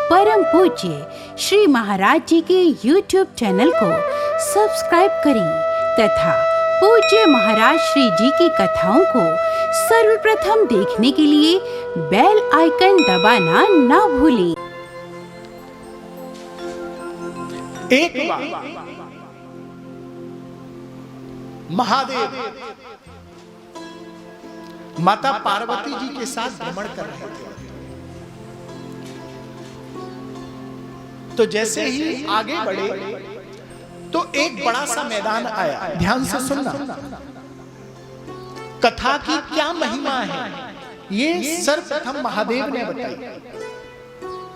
परम पूज्य श्री महाराज जी के YouTube चैनल को सब्सक्राइब करें तथा पूज्य महाराज श्री जी की कथाओं को सर्वप्रथम देखने के लिए बेल आइकन दबाना ना भूलें। एक बार महादेव माता पार्वती जी के साथ भ्रमण कर रहे थे। तो जैसे ही आगे बढ़े तो एक बड़ा सा मैदान आया। ध्यान से सुनना, कथा की क्या महिमा है ये सर्वप्रथम महादेव ने बताई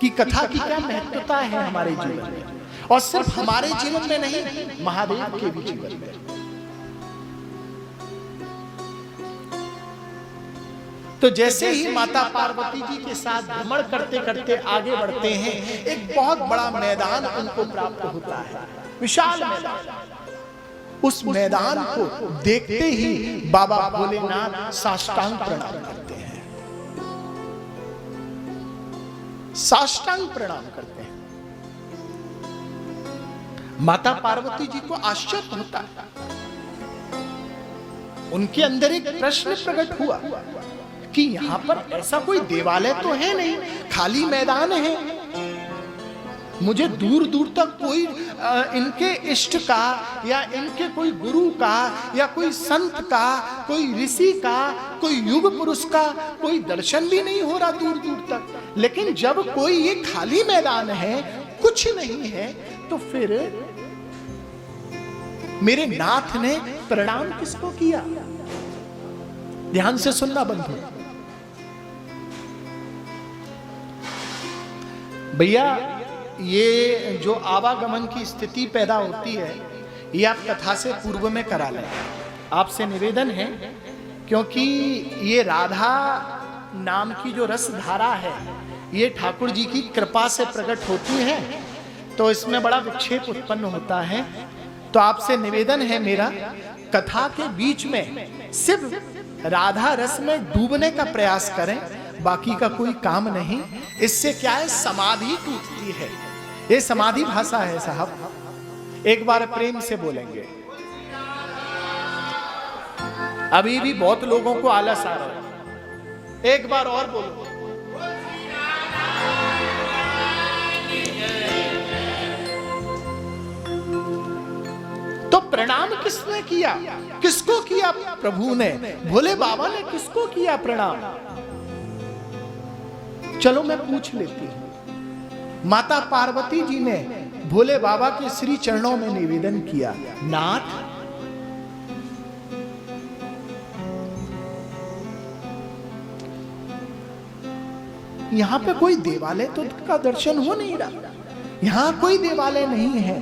कि कथा की क्या महत्वता है हमारे जीवन में, और सिर्फ हमारे जीवन में नहीं, महादेव के भी जीवन में। तो जैसे ही माता पार्वती जी के साथ भ्रमण करते करते आगे बढ़ते हैं, एक बहुत बड़ा मैदान उनको प्राप्त होता है, विशाल मैदान। उस मैदान को देखते ही बाबा भोलेनाथ साष्टांग प्रणाम करते हैं, साष्टांग प्रणाम करते हैं। माता पार्वती जी को आश्चर्य होता है। उनके अंदर एक प्रश्न प्रकट हुआ कि यहां पर ऐसा कोई देवालय तो है नहीं, खाली मैदान है। मुझे दूर दूर तक कोई इनके इष्ट का या इनके कोई गुरु का या कोई संत का, कोई ऋषि का, कोई युग पुरुष का कोई दर्शन भी नहीं हो रहा दूर दूर तक। लेकिन जब कोई ये खाली मैदान है, कुछ नहीं है, तो फिर मेरे नाथ ने प्रणाम किसको किया? ध्यान से सुनना बंधु भैया, ये जो आवागमन की स्थिति पैदा होती है ये आप कथा से पूर्व में करा लें। आपसे निवेदन है, क्योंकि ये राधा नाम की जो रस धारा है ये ठाकुर जी की कृपा से प्रकट होती है, तो इसमें बड़ा विक्षेप उत्पन्न होता है। तो आपसे निवेदन है मेरा, कथा के बीच में सिर्फ राधा रस में डूबने का प्रयास करें, बाकी का कोई काम नहीं। इससे क्या है, समाधि टूटती है। ये समाधि भाषा है साहब। एक बार प्रेम से बोलेंगे। अभी भी बहुत लोगों को आलस आ रहा है, एक बार और बोलो। तो प्रणाम किसने किया? किसको किया? प्रभु ने, भोले बाबा ने किसको किया प्रणाम? चलो मैं पूछ लेती हूं। माता पार्वती जी ने भोले बाबा के श्री चरणों में निवेदन किया, नाथ यहां पे कोई देवालय तो का दर्शन हो नहीं रहा, यहां कोई देवालय नहीं है,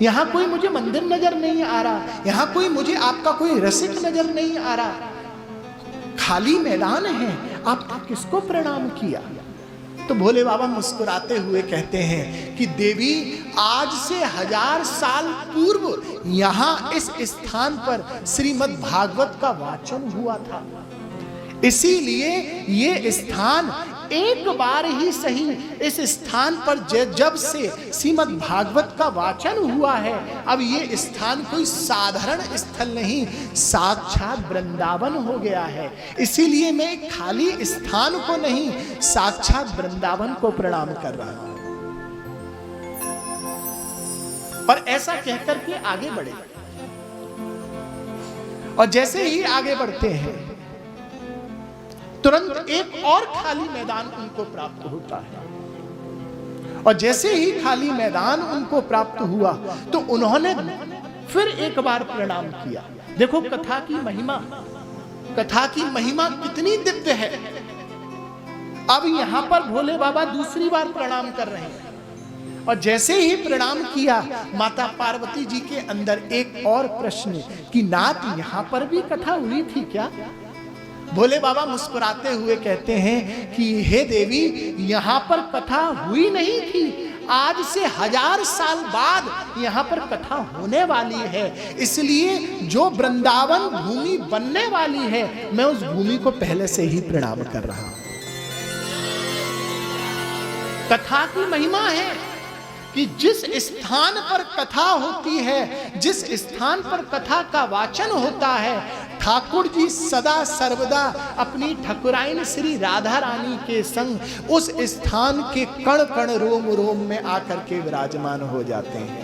यहां कोई मुझे मंदिर नजर नहीं आ रहा, यहां कोई मुझे आपका कोई रसिक नजर नहीं आ रहा, खाली मैदान है, आपने किसको प्रणाम किया? तो भोले बाबा मुस्कुराते हुए कहते हैं कि देवी, आज से 1000 साल पूर्व यहां इस स्थान पर श्रीमद् भागवत का वाचन हुआ था, इसीलिए ये स्थान एक बार ही सही, इस स्थान पर जब से श्रीमद् भागवत का वाचन हुआ है, अब ये स्थान कोई साधारण स्थल नहीं, साक्षात वृंदावन हो गया है। इसीलिए मैं खाली स्थान को नहीं, साक्षात वृंदावन को प्रणाम कर रहा हूं। और ऐसा कहकर के आगे बढ़े, और जैसे ही आगे बढ़ते हैं तुरंत एक और खाली मैदान उनको प्राप्त होता है, और जैसे ही खाली मैदान उनको प्राप्त हुआ तो उन्होंने फिर एक बार प्रणाम किया। देखो कथा की महिमा, कथा की महिमा कितनी दिव्य है। अब यहां पर भोले बाबा दूसरी बार प्रणाम कर रहे हैं, और जैसे ही प्रणाम किया माता पार्वती जी के अंदर एक और प्रश्न कि नाथ यहां पर भी कथा हुई थी क्या? भोले बाबा मुस्कुराते हुए कहते हैं कि हे देवी, यहां पर कथा हुई नहीं थी, आज से 1000 साल बाद यहां पर कथा होने वाली है, इसलिए जो वृंदावन भूमि बनने वाली है मैं उस भूमि को पहले से ही प्रणाम कर रहा हूं। कथा की महिमा है कि जिस स्थान पर कथा होती है, जिस स्थान पर कथा का वाचन होता है, ठाकुर जी सदा सर्वदा अपनी ठकुराइन श्री राधा रानी के संग उस स्थान के कण कण रोम रोम में आकर के विराजमान हो जाते हैं।